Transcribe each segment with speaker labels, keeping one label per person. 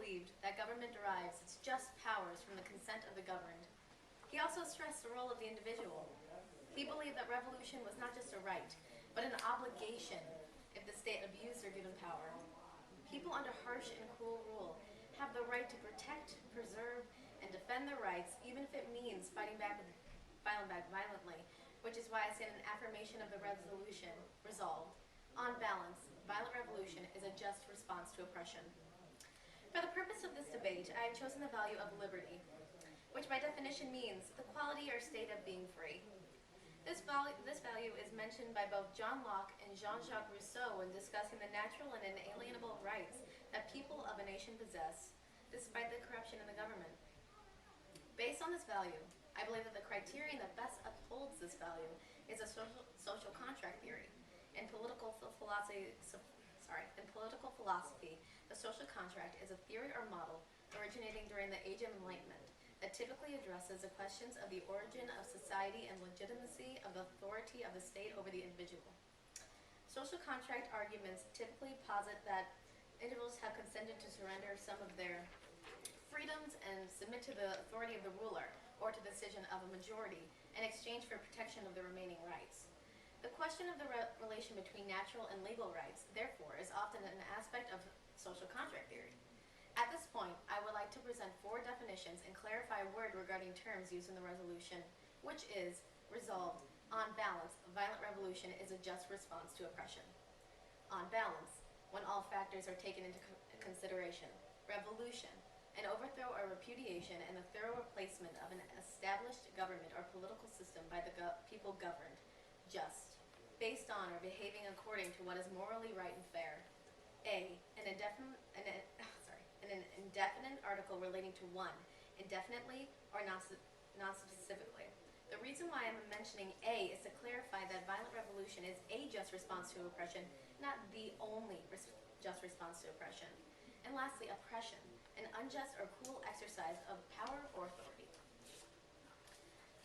Speaker 1: believed that government derives its just powers from the consent of the governed. He also stressed the role of the individual. He believed that revolution was not just a right, but an obligation if the state abused their given power. People under harsh and cruel rule have the right to protect, preserve, and defend their rights, even if it means fighting back violently, which is why I say in an affirmation of the resolution, resolved, on balance, violent revolution is a just response to oppression. For the purpose of this debate, I have chosen the value of liberty, which by definition means the quality or state of being free. This value is mentioned by both John Locke and Jean-Jacques Rousseau when discussing the natural and inalienable rights that people of a nation possess, despite the corruption in the government. Based on this value, I believe that the criterion that best upholds this value is a social contract theory. In political philosophy, the social contract is a theory or model originating during the Age of Enlightenment that typically addresses the questions of the origin of society and legitimacy of the authority of the state over the individual. Social contract arguments typically posit that individuals have consented to surrender some of their freedoms and submit to the authority of the ruler or to the decision of a majority in exchange for protection of the remaining rights. The question of the relation between natural and legal rights, therefore, is often an aspect of social contract theory. At this point, I would like to present 4 definitions and clarify a word regarding terms used in the resolution, which is resolved. On balance, violent revolution is a just response to oppression. On balance, when all factors are taken into consideration. Revolution, an overthrow or repudiation and the thorough replacement of an established government or political system by the people governed. Just, based on or behaving according to what is morally right and fair. A, an indefinite article relating to one, indefinitely or non-specifically. The reason why I'm mentioning A is to clarify that violent revolution is a just response to oppression, not the only just response to oppression. And lastly, oppression, an unjust or cruel exercise of power or authority.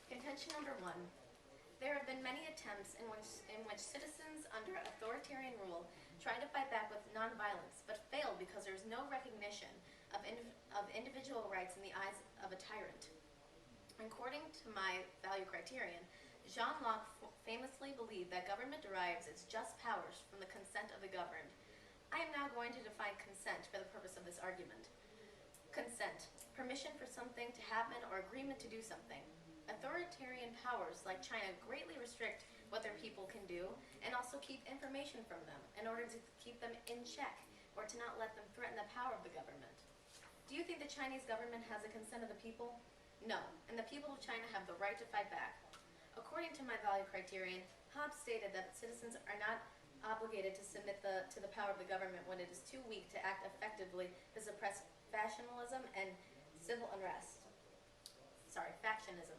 Speaker 1: Contention number 1. There have been many attempts in which citizens under authoritarian rule tried to fight back with nonviolence, but failed because there is no recognition of individual rights in the eyes of a tyrant. According to my value criterion, Jean Locke famously believed that government derives its just powers from the consent of the governed. I am now going to define consent for the purpose of this argument. Consent, permission for something to happen or agreement to do something. Authoritarian powers like China greatly restrict what their people can do and also keep information from them in order to keep them in check or to not let them threaten the power of the government. Do you think the Chinese government has the consent of the people? No, and the people of China have the right to fight back. According to my value criterion, Hobbes stated that citizens are not obligated to submit to the power of the government when it is too weak to act effectively to suppress factionalism and civil unrest. Factionism.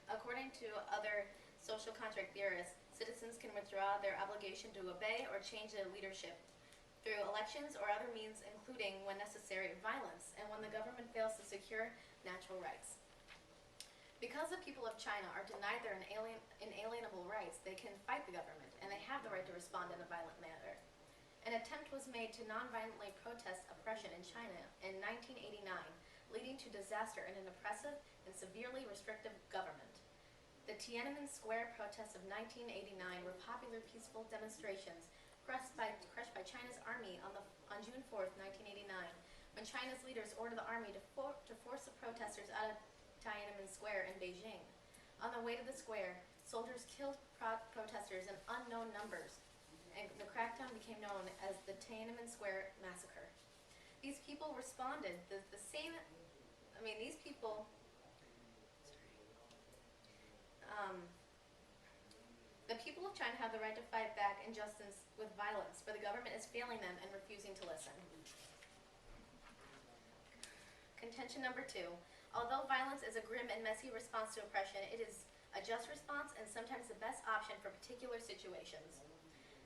Speaker 1: According to other social contract theorists, citizens can withdraw their obligation to obey or change their leadership through elections or other means, including, when necessary, violence, and when the government fails to secure natural rights. Because the people of China are denied their inalienable rights, they can fight the government, and they have the right to respond in a violent manner. An attempt was made to non-violently protest oppression in China in 1989, leading to disaster and an oppressive and severely restrictive government. The Tiananmen Square protests of 1989 were popular peaceful demonstrations crushed by China's army on June 4th, 1989, when China's leaders ordered the army to force the protesters out of Tiananmen Square in Beijing. On the way to the square, soldiers killed protesters in unknown numbers, and the crackdown became known as the Tiananmen Square Massacre. These people responded the people of China have the right to fight back injustice with violence, but the government is failing them and refusing to listen. Contention number 2. Although violence is a grim and messy response to oppression, it is a just response and sometimes the best option for particular situations.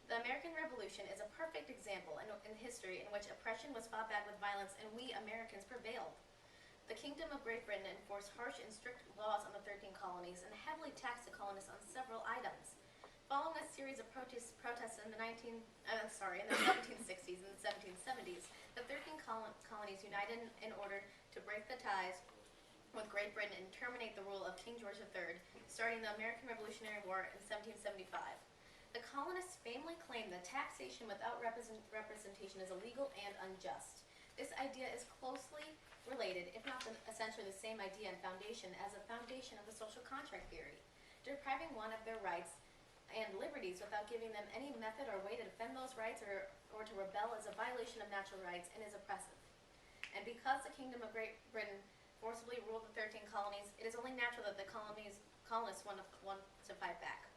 Speaker 1: The American Revolution is a perfect example in history in which oppression was fought back with violence and we Americans prevailed. The Kingdom of Great Britain enforced harsh and strict laws on the 13 colonies and heavily taxed the colonists on several items. Following a series of protests in the 1760s and the 1770s, The 13 colonies united in order to break the ties with Great Britain and terminate the rule of King George III, starting the American Revolutionary War in 1775. The colonists famously claimed that taxation without representation is illegal and unjust. This idea is closely related, if not essentially the same idea and foundation, as a foundation of the social contract theory. Depriving one of their rights and liberties without giving them any method or way to defend those rights or to rebel is a violation of natural rights and is oppressive. And because the Kingdom of Great Britain forcibly ruled the 13 colonies, it is only natural that the colonists want to fight back.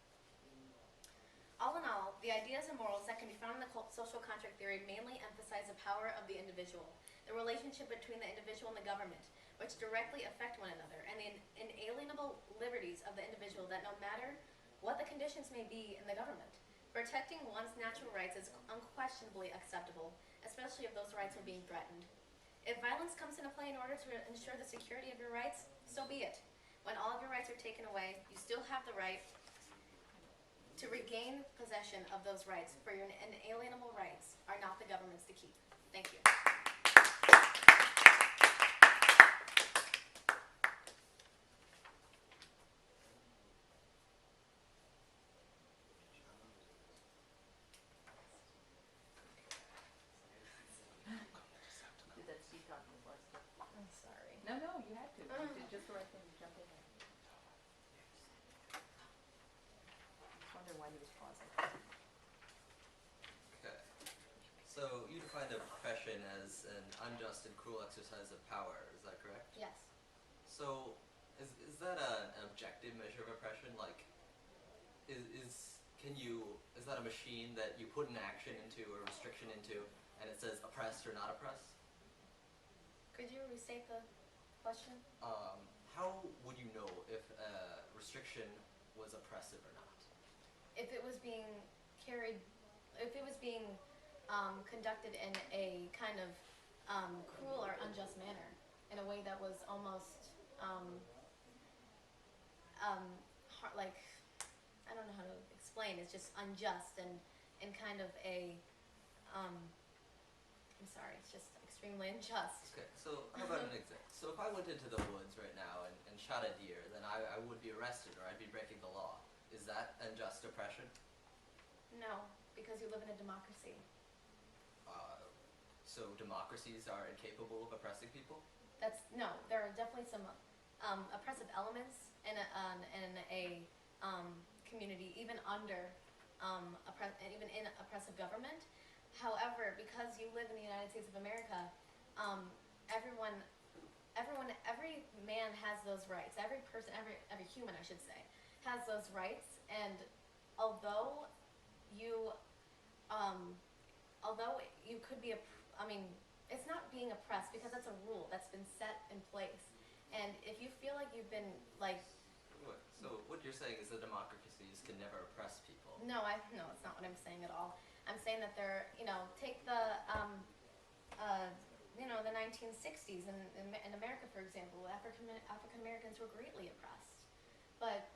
Speaker 1: All in all, the ideas and morals that can be found in the social contract theory mainly emphasize the power of the individual, the relationship between the individual and the government, which directly affect one another, and the inalienable liberties of the individual that no matter what the conditions may be in the government, protecting one's natural rights is unquestionably acceptable, especially if those rights are being threatened. If violence comes into play in order to ensure the security of your rights, so be it. When all of your rights are taken away, you still have the right to regain possession of those rights, for your inalienable rights are not the government's to keep. Thank you.
Speaker 2: Did that Steve talk before?
Speaker 1: I'm sorry.
Speaker 2: No, you had to. You did just the right thing to jump in there. I was wondering why he was pausing.
Speaker 3: Okay. So you define oppression as an unjust and cruel exercise of power, is that correct?
Speaker 1: Yes.
Speaker 3: So is that an objective measure of oppression? Like, is that a machine that you put an action into or restriction into, and it says oppressed or not oppressed?
Speaker 1: Could you restate the question?
Speaker 3: How would you know if a restriction was oppressive or not?
Speaker 1: If it was being conducted in a kind of cruel or unjust manner, in a way that was almost like, I don't know how to explain. It's just unjust and kind of a I'm sorry. It's just extremely unjust.
Speaker 3: Okay, so how about an example? So if I went into the woods right now and shot a deer, then I would be arrested or I'd be breaking the law. Is that unjust oppression?
Speaker 1: No, because you live in a democracy.
Speaker 3: So democracies are incapable of oppressing people?
Speaker 1: No. There are definitely some oppressive elements in a community, even under even in oppressive government. However, because you live in the United States of America, every man has those rights. Every person, every human, I should say, has those rights. And although you could be it's not being oppressed because that's a rule that's been set in place. And if you feel like you've been
Speaker 3: So what you're saying is that democracies can never oppress people?
Speaker 1: No, it's not what I'm saying at all. I'm saying that take the the 1960s in America, for example. African Americans were greatly oppressed, but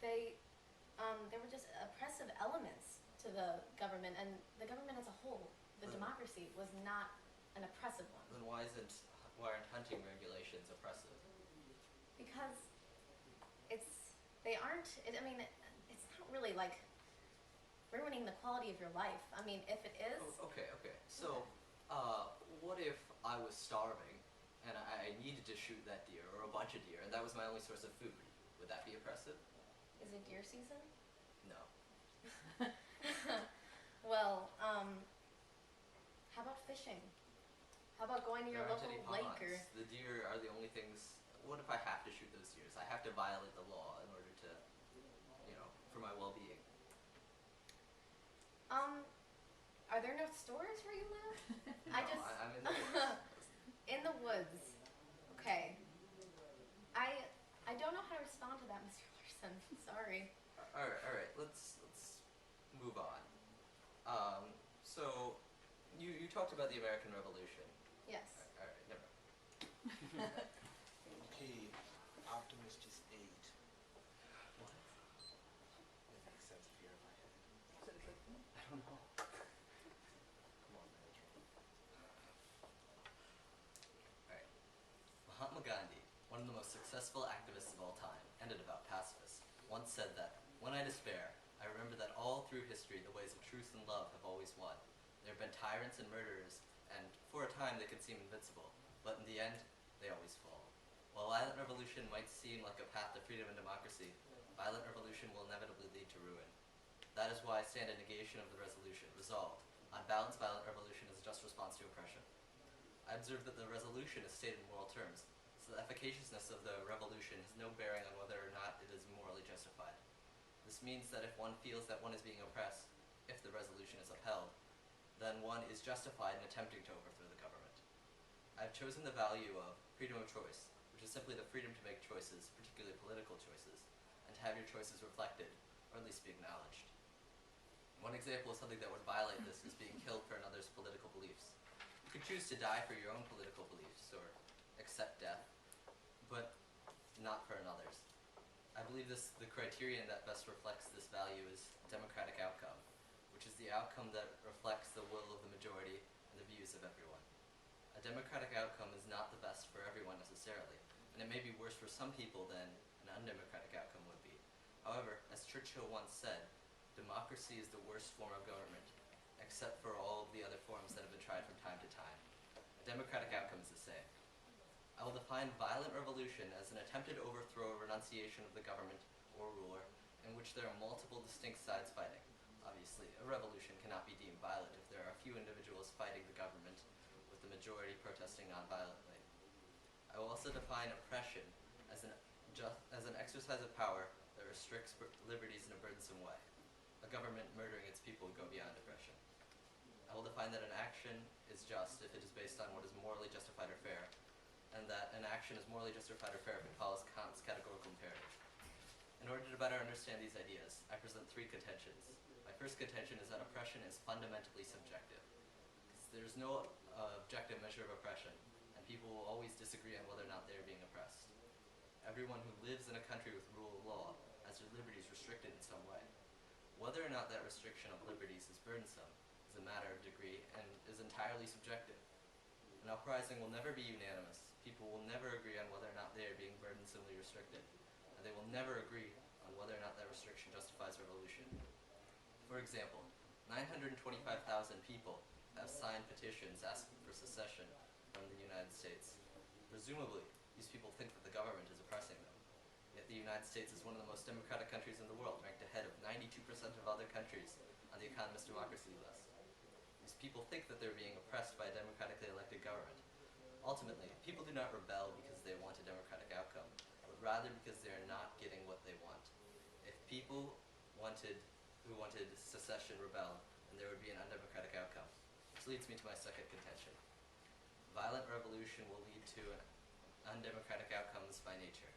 Speaker 1: there were just oppressive elements to the government, and the government as a whole, the democracy, was not an oppressive one.
Speaker 3: Then why aren't hunting regulations oppressive?
Speaker 1: Because it's not really like ruining the quality of your life. I mean, if it is.
Speaker 3: Okay. So, what if I was starving and I needed to shoot that deer or a bunch of deer, and that was my only source of food? Would that be oppressive?
Speaker 1: Is it deer season?
Speaker 3: No.
Speaker 1: Well, how about fishing? How about going to your
Speaker 3: There aren't
Speaker 1: local
Speaker 3: any
Speaker 1: lake or?
Speaker 3: ponds. The deer are the only things. What if I have to shoot those deer? I have to violate the law in order to, for my well-being.
Speaker 1: Are there no stores where you live?
Speaker 3: No, I'm in the woods.
Speaker 1: In the woods. Okay. I don't know how to respond to that, Mr. Larson. Sorry.
Speaker 3: All right. Let's move on. So you talked about the American Revolution.
Speaker 1: Yes.
Speaker 3: All right. Never mind.
Speaker 4: Okay, Optimus just ate.
Speaker 3: What?
Speaker 4: That makes sense if you're in my head.
Speaker 3: I don't know.
Speaker 4: Come on, Megatron.
Speaker 3: successful activists of all time, and a devout pacifist, once said that, "When I despair, I remember that all through history the ways of truth and love have always won. There have been tyrants and murderers, and for a time they could seem invincible, but in the end, they always fall. While violent revolution might seem like a path to freedom and democracy, violent revolution will inevitably lead to ruin. That is why I stand in negation of the resolution, resolved, on balance, violent revolution is a just response to oppression." I observe that the resolution is stated in moral terms, so the efficaciousness of the revolution has no bearing on whether or not it is morally justified. This means that if one feels that one is being oppressed, if the resolution is upheld, then one is justified in attempting to overthrow the government. I have chosen the value of freedom of choice, which is simply the freedom to make choices, particularly political choices, and to have your choices reflected, or at least be acknowledged. One example of something that would violate this is being killed for another's political beliefs. You can choose to die for your own political beliefs, or accept death, but not for another's. I believe the criterion that best reflects this value is democratic outcome, which is the outcome that reflects the will of the majority and the views of everyone. A democratic outcome is not the best for everyone necessarily, and it may be worse for some people than an undemocratic outcome would be. However, as Churchill once said, democracy is the worst form of government, except for all of the other forms that have been tried from time to time. A democratic outcome is the same. I will define violent revolution as an attempted overthrow or renunciation of the government or ruler in which there are multiple distinct sides fighting. Obviously, a revolution cannot be deemed violent if there are a few individuals fighting the government with the majority protesting non-violently. I will also define oppression as an exercise of power that restricts liberties in a burdensome way. A government murdering its people would go beyond oppression. I will define that an action is just if it is based on what is morally justified or fair, and that an action is morally justified or fair if it follows Kant's categorical imperative. In order to better understand these ideas, I present three contentions. My first contention is that oppression is fundamentally subjective. There's no objective measure of oppression, and people will always disagree on whether or not they are being oppressed. Everyone who lives in a country with rule of law has their liberties restricted in some way. Whether or not that restriction of liberties is burdensome is a matter of degree and is entirely subjective. An uprising will never be unanimous. People will never agree on whether or not they are being burdensomely restricted, and they will never agree on whether or not that restriction justifies revolution. For example, 925,000 people have signed petitions asking for secession from the United States. Presumably, these people think that the government is oppressing them. Yet the United States is one of the most democratic countries in the world, ranked ahead of 92% of other countries on the Economist Democracy list. These people think that they're being oppressed by a democratically elected government. Ultimately, people do not rebel because they want a democratic outcome, but rather because they are not getting what they want. If people who wanted secession rebelled, then there would be an undemocratic outcome. Which leads me to my second contention. Violent revolution will lead to undemocratic outcomes by nature.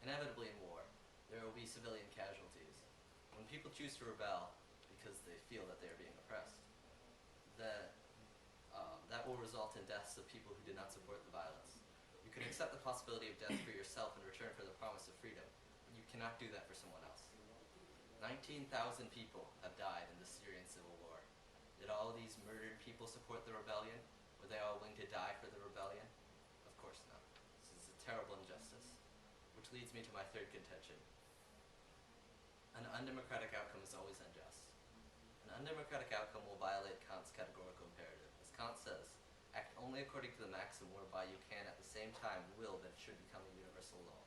Speaker 3: Inevitably in war, there will be civilian casualties. When people choose to rebel because they feel that they are being oppressed, that will result in deaths of people who did not support the violence. You can accept the possibility of death for yourself in return for the promise of freedom, but you cannot do that for someone else. 19,000 people have died in the Syrian civil war. Did all of these murdered people support the rebellion? Were they all willing to die for the rebellion? Of course not. This is a terrible injustice. Which leads me to my third contention. An undemocratic outcome is always unjust. An undemocratic outcome will violate Kant's categorical imperative. As Kant says, act only according to the maxim whereby you can at the same time will that it should become a universal law.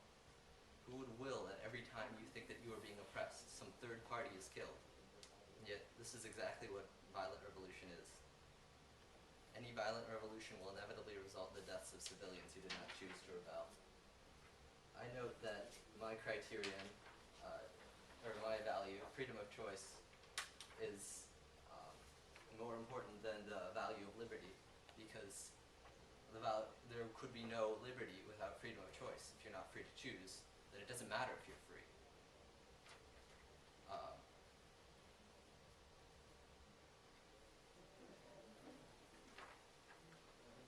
Speaker 3: Who would will that every time you think that you are being oppressed, some third party is killed? And yet, this is exactly what violent revolution is. Any violent revolution will inevitably result in the deaths of civilians who did not choose to rebel. I note that my criterion, or my value, freedom of choice, is more important than the value of liberty, because there could be no liberty without freedom of choice. If you're not free to choose, then it doesn't matter if you're free.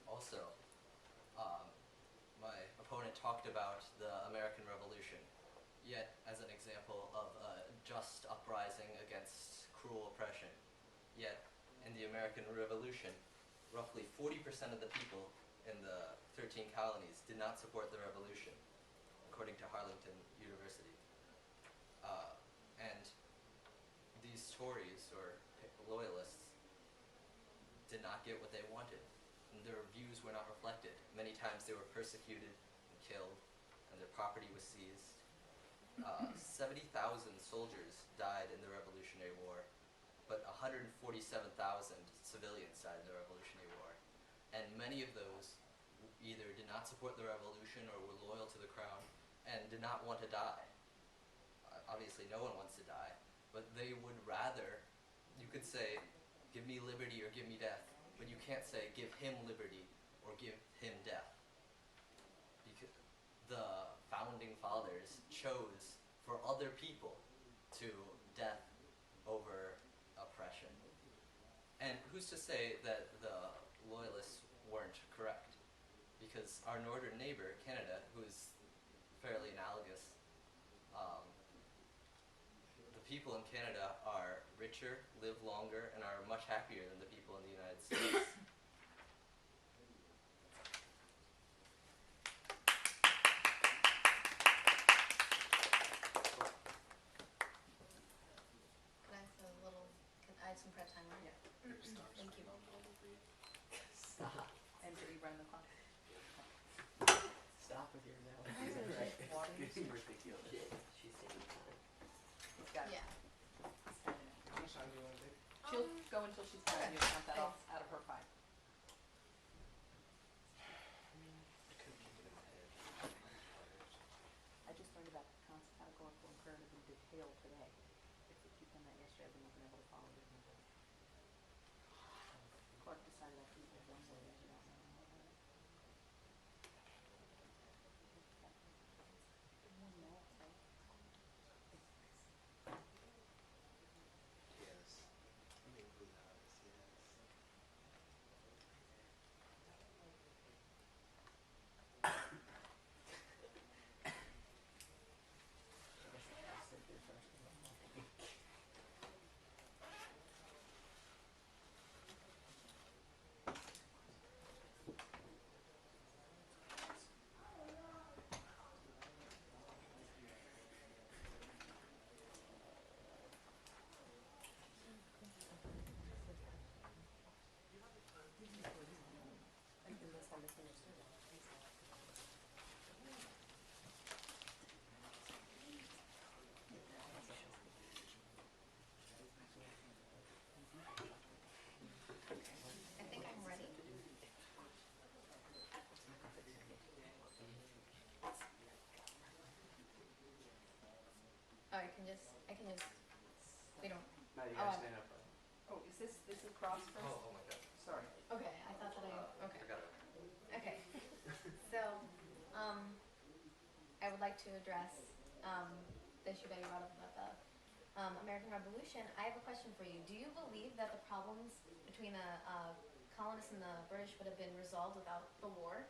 Speaker 3: Also, my opponent talked about the American Revolution, yet as an example of a just uprising against cruel oppression. Yet, in the American Revolution, roughly 40% of the people in the 13 colonies did not support the revolution. according to Harlington University. And these Tories, or loyalists, did not get what they wanted. And their views were not reflected. Many times they were persecuted and killed, and their property was seized. 70,000 soldiers died in the Revolutionary War, but 147,000 civilians died in the Revolutionary War. And many of those either did not support the revolution or were loyal to the crown and did not want to die. Obviously, no one wants to die, but they would rather, you could say, give me liberty or give me death, but you can't say, give him liberty or give him death. Because the founding fathers chose for other people to death over oppression. And who's to say that the loyalists weren't correct? Because our northern neighbor, Canada, who is fairly analogous, the people in Canada are richer, live longer, and are much happier than the people in the United States.
Speaker 1: Can I have a little? Can I have some prep time? Right?
Speaker 2: Yeah.
Speaker 1: Thank you.
Speaker 3: Stop.
Speaker 2: And did he run the clock?
Speaker 5: Stop with your mouth.
Speaker 2: Right. Water
Speaker 5: It's
Speaker 2: usage?
Speaker 5: ridiculous. She's taking time.
Speaker 2: He's got it.
Speaker 1: Yeah.
Speaker 2: He's got it.
Speaker 4: How much time do you want to take?
Speaker 2: She'll go until she's done.
Speaker 1: okay.
Speaker 2: You'll count that off
Speaker 1: Thanks.
Speaker 2: out of her 5.
Speaker 4: I couldn't keep it in my head.
Speaker 2: I just learned about categorical imperative in detail today. If you'd done that yesterday, I wouldn't have been able to follow it. Clark decided I couldn't have one more than you.
Speaker 4: Yes. I mean, blue house, yes.
Speaker 5: I'll sit here first.
Speaker 2: I think that's how they finished it.
Speaker 1: I think I'm ready. Oh, I can just. We don't.
Speaker 5: No, you
Speaker 1: Oh.
Speaker 5: gotta stand up.
Speaker 2: Oh, is this cross first?
Speaker 3: Oh my god.
Speaker 2: Sorry.
Speaker 1: Okay, I thought that I. Okay.
Speaker 3: Forgot it.
Speaker 1: Okay. So, I would like to address the issue that you brought up about the American Revolution. I have a question for you. Do you believe that the problems between the colonists and the British would have been resolved without the war?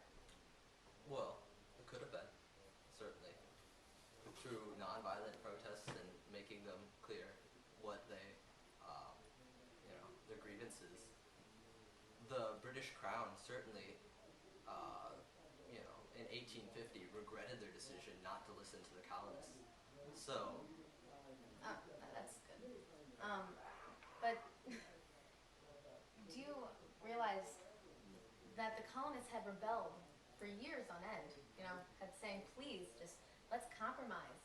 Speaker 3: Well, it could have been, certainly. Through nonviolent protests and making them clear what they, their grievances. The British Crown certainly, in 1850 regretted their decision not to listen to the colonists. So,
Speaker 1: That's good. But do you realize that the colonists had rebelled for years on end? Had saying, please, just let's compromise.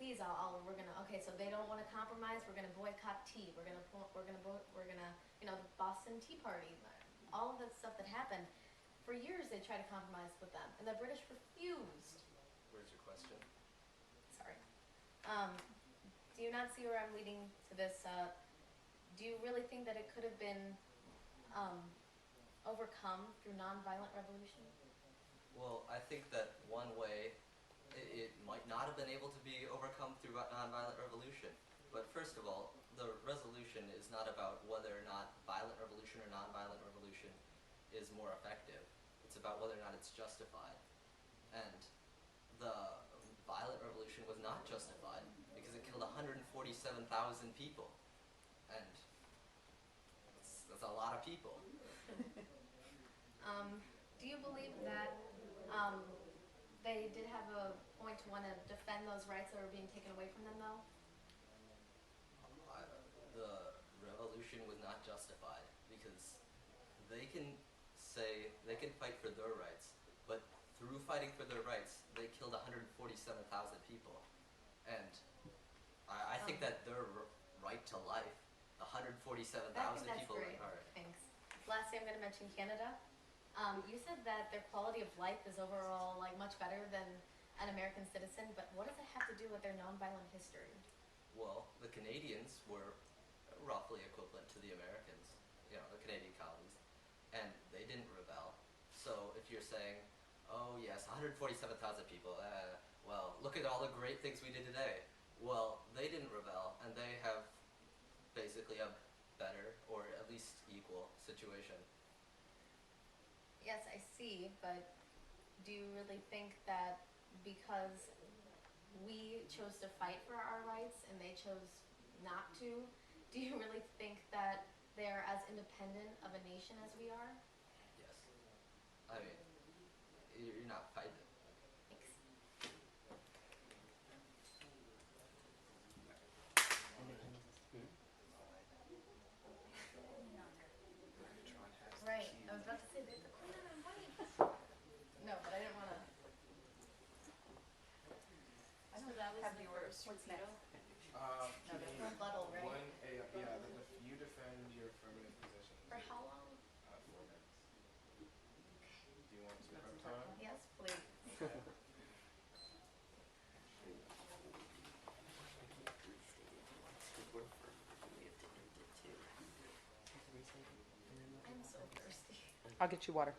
Speaker 1: Please, we're gonna. Okay, so they don't want to compromise. We're gonna boycott tea. We're gonna, the Boston Tea Party, all of the stuff that happened. For years, they tried to compromise with them, and the British refused.
Speaker 3: where's your question?
Speaker 1: Sorry. Do you not see where I'm leading to this? Do you really think that it could have been overcome through nonviolent revolution?
Speaker 3: Well, I think that one way it might not have been able to be overcome through nonviolent revolution. But first of all, the resolution is not about whether or not violent revolution or nonviolent revolution is more effective. It's about whether or not it's justified. And the violent revolution was not justified because it killed 147,000 people. And that's a lot of people.
Speaker 1: Do you believe that they did have a point to want to defend those rights that were being taken away from them, though?
Speaker 3: The revolution was not justified because they can say they can fight for their rights, but through fighting for their rights, they killed 147,000 people, and I think that their right to life,
Speaker 1: I think
Speaker 3: 147,000
Speaker 1: that's
Speaker 3: people
Speaker 1: great.
Speaker 3: are.
Speaker 1: Thanks. Lastly, I'm going to mention Canada. You said that their quality of life is overall like much better than an American citizen, but what does it have to do with their nonviolent history?
Speaker 3: Well, the Canadians were roughly equivalent to the Americans, the Canadian colonies, and they didn't rebel. So if you're saying, oh yes, 147,000 people, well, look at all the great things we did today. Well, they didn't rebel, and they have basically a better, or at least equal, situation.
Speaker 1: Yes, I see, but do you really think that because we chose to fight for our rights and they chose not to, do you really think that they're as independent of a nation as we are?
Speaker 3: Yes. I mean, you're not fighting.
Speaker 1: Thanks.
Speaker 4: Megatron has the
Speaker 1: Right.
Speaker 4: keys.
Speaker 1: I was about to say there's a queen on her white. No, but I didn't want to.
Speaker 2: I
Speaker 1: So
Speaker 2: don't
Speaker 1: that was
Speaker 2: have
Speaker 1: the
Speaker 2: yours.
Speaker 1: first
Speaker 2: What's
Speaker 1: veto?
Speaker 2: next?
Speaker 1: No, there's one rebuttal, right?
Speaker 4: You defend your affirmative position.
Speaker 1: For how long?
Speaker 4: 4 minutes. Do you want to
Speaker 2: Want
Speaker 4: prep
Speaker 2: some prep
Speaker 4: time?
Speaker 1: Yes, please.
Speaker 5: We're firm. We have to end it too.
Speaker 1: I'm so thirsty.
Speaker 2: I'll get you water.